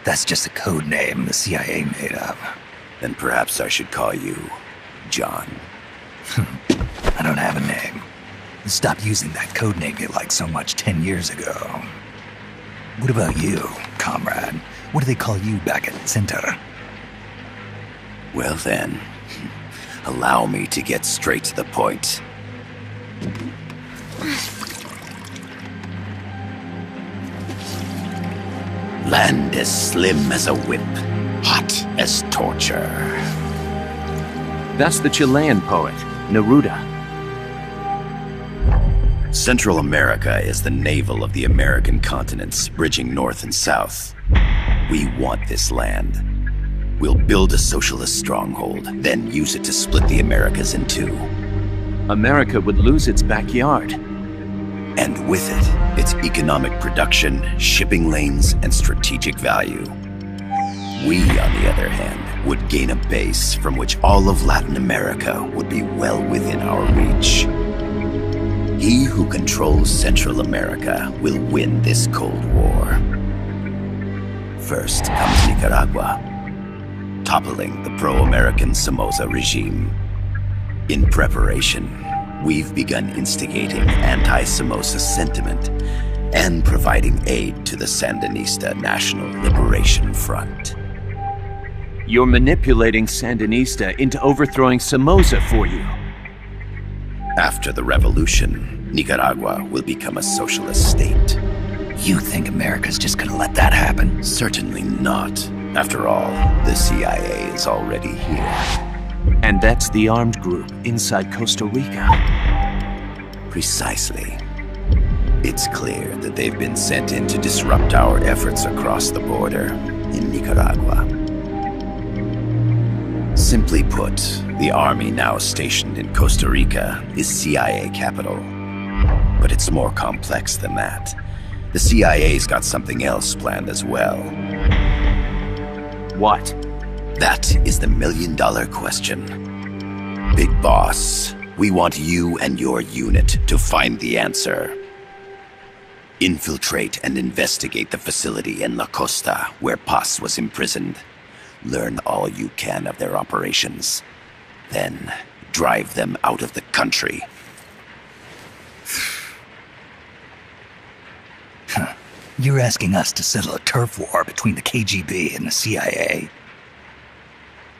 That's just a code name the CIA made up. Then perhaps I should call you John. I don't have a name. Stop using that code name you liked so much 10 years ago. What about you, comrade? What do they call you back at Center? Well then, allow me to get straight to the point. Land as slim as a whip, hot as torture. That's the Chilean poet, Neruda. Central America is the navel of the American continents, bridging north and south. We want this land. We'll build a socialist stronghold, then use it to split the Americas in two. America would lose its backyard. And with it, its economic production, shipping lanes, and strategic value. We, on the other hand, would gain a base from which all of Latin America would be well within our reach. He who controls Central America will win this Cold War. First comes Nicaragua, toppling the pro-American Somoza regime. In preparation, we've begun instigating anti-Somoza sentiment and providing aid to the Sandinista National Liberation Front. You're manipulating Sandinista into overthrowing Somoza for you. After the revolution, Nicaragua will become a socialist state. You think America's just gonna let that happen? Certainly not. After all, the CIA is already here. And that's the armed group inside Costa Rica. Precisely. It's clear that they've been sent in to disrupt our efforts across the border in Nicaragua. Simply put, the army now stationed in Costa Rica is CIA capital. But it's more complex than that. The CIA's got something else planned as well. What? That is the million-dollar question. Big Boss, we want you and your unit to find the answer. Infiltrate and investigate the facility in La Costa where Paz was imprisoned. Learn all you can of their operations. Then, drive them out of the country. You're asking us to settle a turf war between the KGB and the CIA?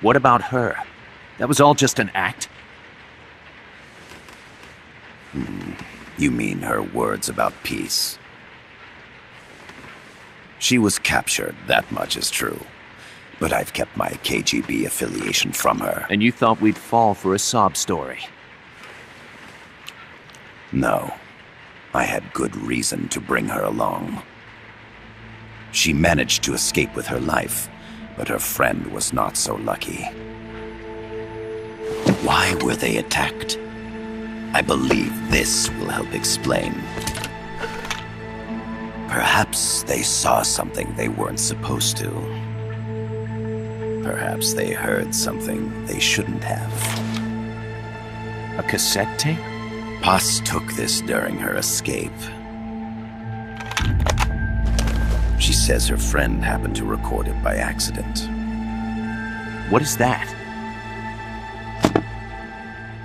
What about her? That was all just an act? You mean her words about peace? She was captured, that much is true. But I've kept my KGB affiliation from her. And you thought we'd fall for a sob story? No. I had good reason to bring her along. She managed to escape with her life, but her friend was not so lucky. Why were they attacked? I believe this will help explain. Perhaps they saw something they weren't supposed to. Perhaps they heard something they shouldn't have. A cassette tape? Paz took this during her escape. She says her friend happened to record it by accident. What is that?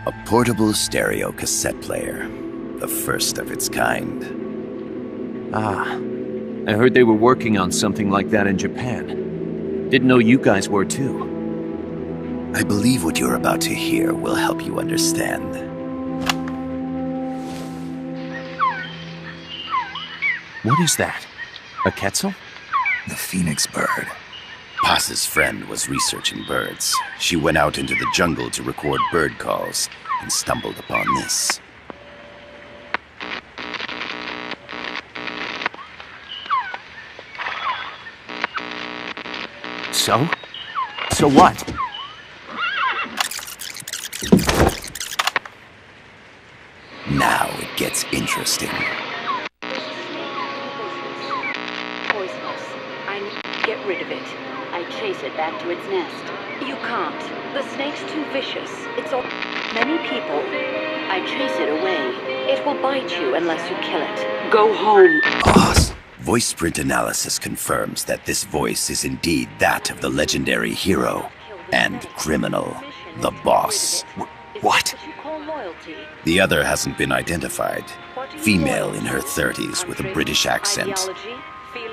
A portable stereo cassette player. The first of its kind. Ah, I heard they were working on something like that in Japan. Didn't know you guys were too. I believe what you're about to hear will help you understand. What is that? A quetzal? The phoenix bird. Paz's friend was researching birds. She went out into the jungle to record bird calls and stumbled upon this. So? So what? Now it gets interesting. Poisonous. I need to get rid of it. I chase it back to its nest. You can't. The snake's too vicious. It's all many people. I chase it away. It will bite you unless you kill it. Go home. Boss, Voice print analysis confirms that this voice is indeed that of the legendary hero and criminal, the boss. What? The other hasn't been identified. Female in her 30s with a British accent.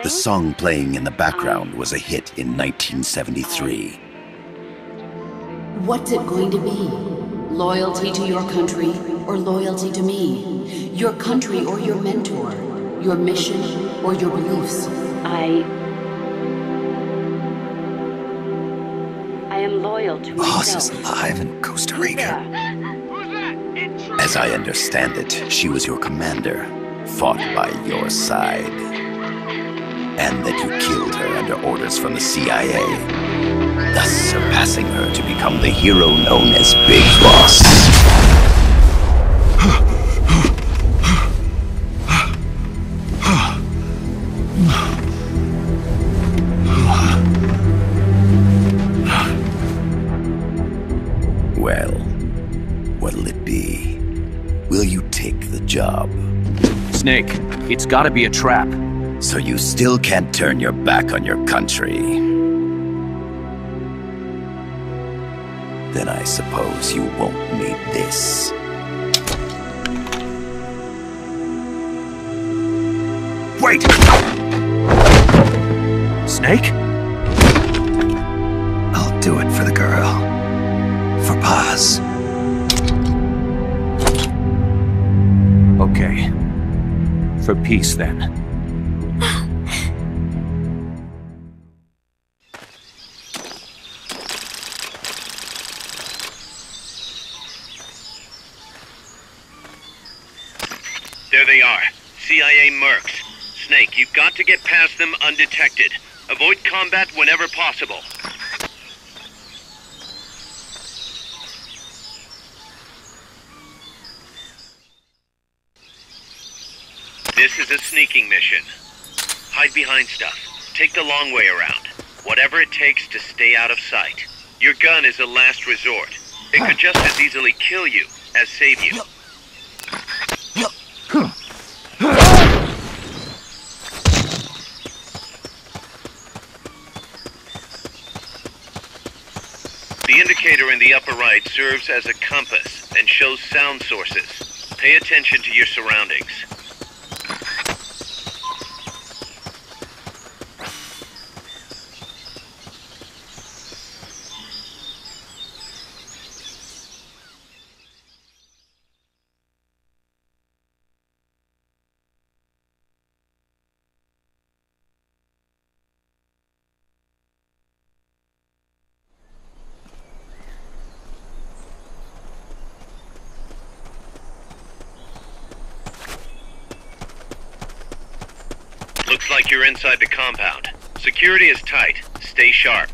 The song playing in the background was a hit in 1973. What's it going to be? Loyalty to your country or loyalty to me? Your country or your mentor? Your mission or your beliefs? I am loyal to Boss myself. is alive in Costa Rica. As I understand it, she was your commander, fought by your side. And that you killed her under orders from the CIA, thus surpassing her to become the hero known as Big Boss. Well, what'll it be? Will you take the job? Snake, it's gotta be a trap. So you still can't turn your back on your country? Then I suppose you won't need this. Wait! Snake? I'll do it for the girl. For Paz. Okay. For peace, then. There they are. CIA mercs. Snake, you've got to get past them undetected. Avoid combat whenever possible. This is a sneaking mission. Hide behind stuff. Take the long way around. Whatever it takes to stay out of sight. Your gun is a last resort. It could just as easily kill you as save you. The indicator in the upper right serves as a compass and shows sound sources. Pay attention to your surroundings. Looks like you're inside the compound. Security is tight. Stay sharp.